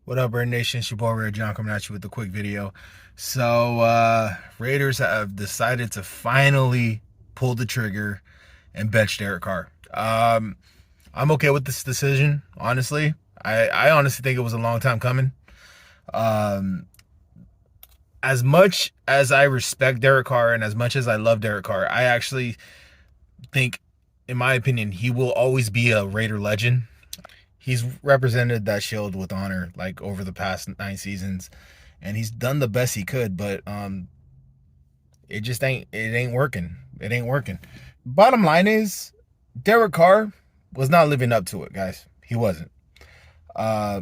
What up, Red Nation? It's your boy Red John coming at you with a quick video. So, Raiders have decided to finally pull the trigger and bench Derek Carr. I'm okay with this decision, honestly. I honestly think it was a long time coming. Um, as much as I respect Derek Carr and as much as I love Derek Carr, I actually think, in my opinion, he will always be a Raider legend. He's represented that shield with honor, like, over the past 9 seasons, and he's done the best he could, but it ain't working. It ain't working. Bottom line is, Derek Carr was not living up to it, guys. He wasn't. Uh,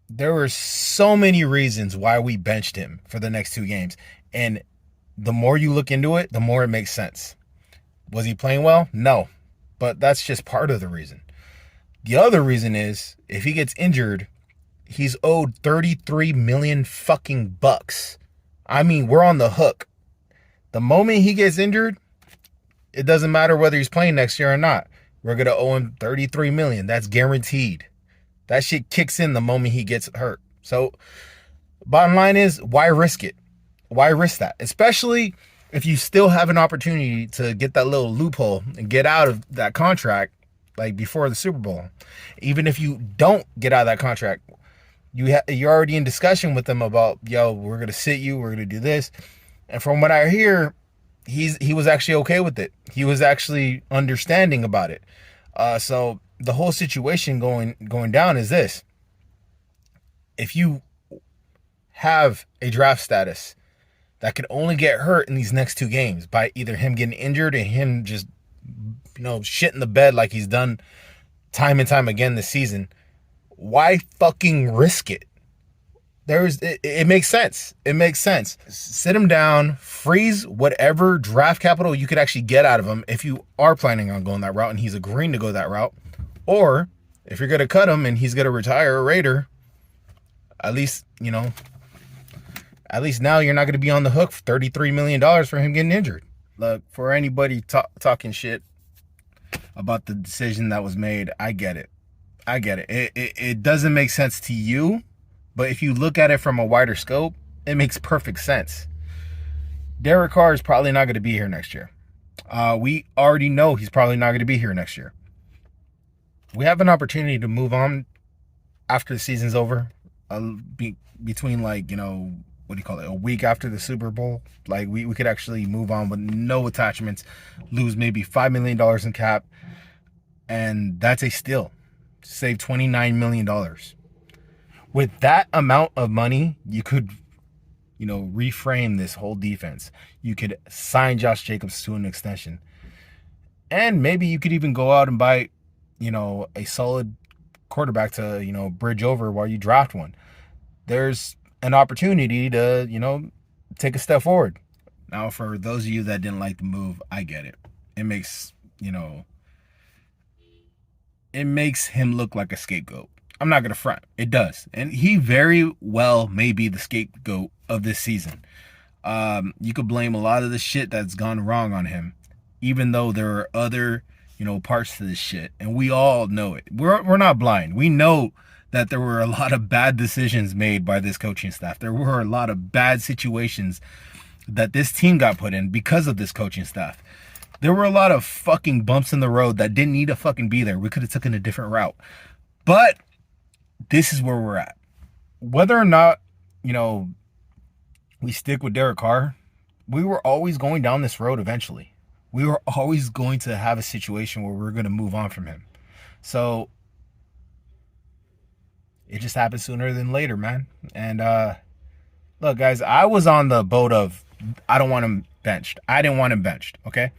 there were so many reasons why we benched him for the next 2 games, and the more you look into it, the more it makes sense. Was he playing well? No, but that's just part of the reason. The other reason is, if he gets injured, he's owed 33 million fucking bucks. I mean, we're on the hook. The moment he gets injured, it doesn't matter whether he's playing next year or not. We're going to owe him 33 million. That's guaranteed. That shit kicks in the moment he gets hurt. So, bottom line is, why risk it? Why risk that? Especially if you still have an opportunity to get that little loophole and get out of that contract, like before the Super Bowl. Even if you don't get out of that contract, you're already in discussion with them about, yo, we're gonna sit you, we're gonna do this. And from what I hear, he was actually okay with it. He was actually understanding about it. So the whole situation going down is this: if you have a draft status that could only get hurt in these next 2 games by either him getting injured and him just shit in the bed like he's done time and time again this season, why fucking risk it? It makes sense. It makes sense. Sit him down, freeze whatever draft capital you could actually get out of him if you are planning on going that route and he's agreeing to go that route. Or if you're going to cut him and he's going to retire a Raider, at least now you're not going to be on the hook for $33 million for him getting injured. Look, for anybody talking shit about the decision that was made, I get it. It doesn't make sense to you, but if you look at it from a wider scope, it makes perfect sense. Derek Carr is probably not going to be here next year. We already know he's probably not going to be here next year. We have an opportunity to move on after the season's over, between, like, what do you call it, a week after the Super Bowl. Like, we could actually move on with no attachments, lose maybe $5 million in cap, and that's a steal. Save $29 million. With that amount of money, you could, reframe this whole defense. You could sign Josh Jacobs to an extension. And maybe you could even go out and buy, a solid quarterback to, bridge over while you draft one. There's an opportunity to, take a step forward. Now, for those of you that didn't like the move, I get it. It makes him look like a scapegoat. I'm not going to front. It does. And he very well may be the scapegoat of this season. You could blame a lot of the shit that's gone wrong on him, even though there are other, parts to this shit. And we all know it. We're not blind. We know that there were a lot of bad decisions made by this coaching staff. There were a lot of bad situations that this team got put in because of this coaching staff. There were a lot of fucking bumps in the road that didn't need to fucking be there. We could have taken a different route. But this is where we're at. Whether or not, we stick with Derek Carr, we were always going down this road eventually. We were always going to have a situation where we're going to move on from him. So it just happens sooner than later, man. And look, guys, I was on the boat of, I don't want him benched. I didn't want him benched, okay?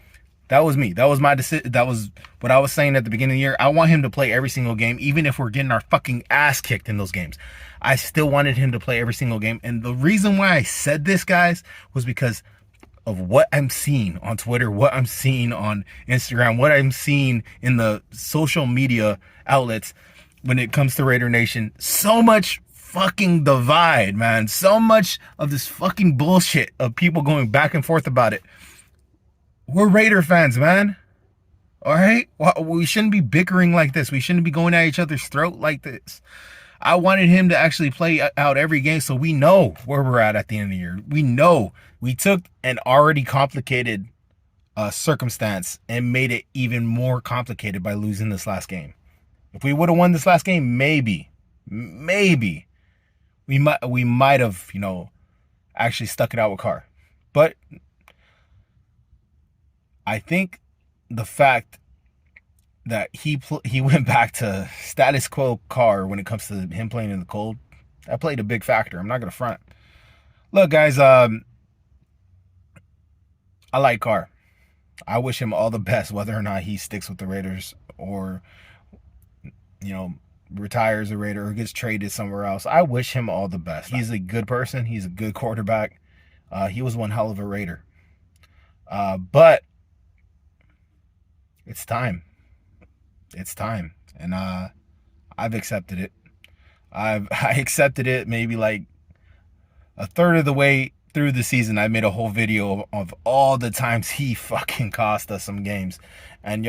That was me. That was my decision. That was what I was saying at the beginning of the year. I want him to play every single game, even if we're getting our fucking ass kicked in those games. I still wanted him to play every single game. And the reason why I said this, guys, was because of what I'm seeing on Twitter, what I'm seeing on Instagram, what I'm seeing in the social media outlets when it comes to Raider Nation. So much fucking divide, man. So much of this fucking bullshit of people going back and forth about it. We're Raider fans, man. All right? We shouldn't be bickering like this. We shouldn't be going at each other's throat like this. I wanted him to actually play out every game so we know where we're at the end of the year. We know we took an already complicated circumstance and made it even more complicated by losing this last game. If we would have won this last game, maybe we might have, actually stuck it out with Carr. But I think the fact that he went back to status quo Carr when it comes to him playing in the cold, that played a big factor. I'm not gonna front. Look, guys, I like Carr. I wish him all the best, whether or not he sticks with the Raiders or, retires a Raider or gets traded somewhere else. I wish him all the best. He's a good person. He's a good quarterback. He was one hell of a Raider. But it's time. It's time. And I've accepted it. I accepted it maybe like a third of the way through the season. I made a whole video of all the times he fucking cost us some games. And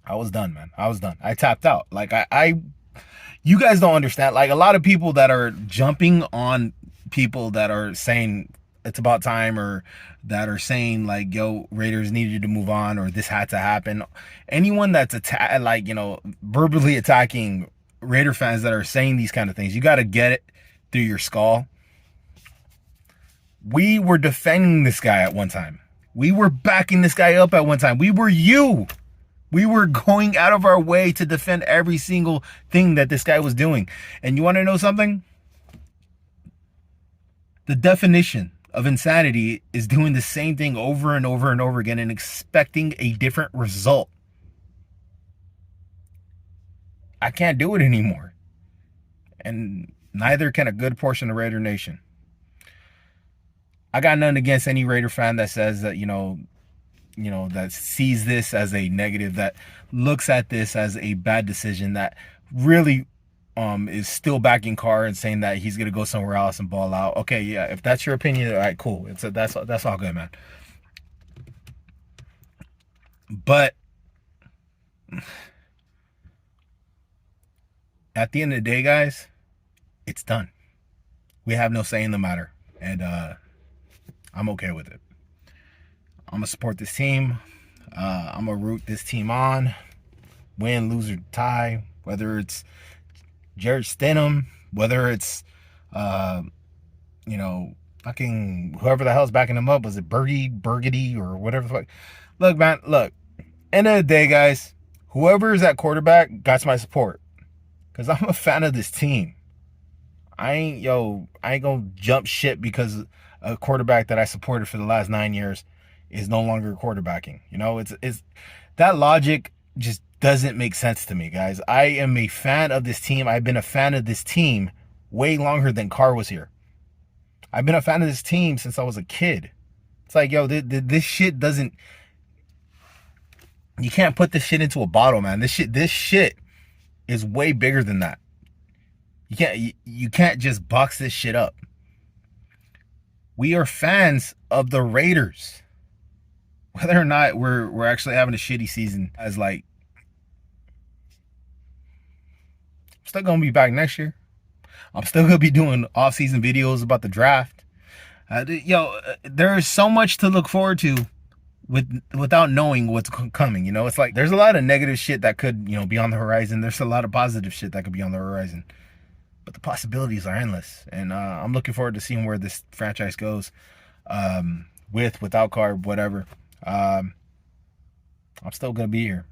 I was done, man. I was done. I tapped out. Like you guys don't understand. Like a lot of people that are jumping on people that are saying it's about time, or that are saying like, yo, Raiders needed to move on, or this had to happen. Anyone that's verbally attacking Raider fans that are saying these kind of things, you got to get it through your skull. We were defending this guy at one time. We were backing this guy up at one time. We were going out of our way to defend every single thing that this guy was doing. And you want to know something? The definition of insanity is doing the same thing over and over and over again and expecting a different result. I can't do it anymore. And neither can a good portion of Raider Nation. I got nothing against any Raider fan that says that, that sees this as a negative, that looks at this as a bad decision, that really is still backing Carr and saying that he's gonna go somewhere else and ball out. Okay, yeah, if that's your opinion, all right, cool. That's all good, man. But at the end of the day, guys, it's done. We have no say in the matter, and I'm okay with it. I'm gonna support this team. I'm gonna root this team on, win, lose, or tie. Whether it's Jared Stidham, whether it's fucking whoever the hell's backing him up. Was it Burgundy, or whatever the fuck? Look, man, end of the day, guys, whoever is at quarterback got my support, because I'm a fan of this team. I ain't gonna jump shit because a quarterback that I supported for the last 9 years is no longer quarterbacking. It's that logic just doesn't make sense to me, guys. I am a fan of this team. I've been a fan of this team way longer than Carr was here. I've been a fan of this team since I was a kid. It's like, yo, this shit doesn't. You can't put this shit into a bottle, man. This shit is way bigger than that. You can't just box this shit up. We are fans of the Raiders. Whether or not we're actually having a shitty season, as like, I'm still gonna be back next year. I'm still gonna be doing off-season videos about the draft. There's so much to look forward to without knowing what's coming. It's like there's a lot of negative shit that could be on the horizon. There's a lot of positive shit that could be on the horizon. But the possibilities are endless, and I'm looking forward to seeing where this franchise goes, without Carr, whatever. I'm still gonna be here.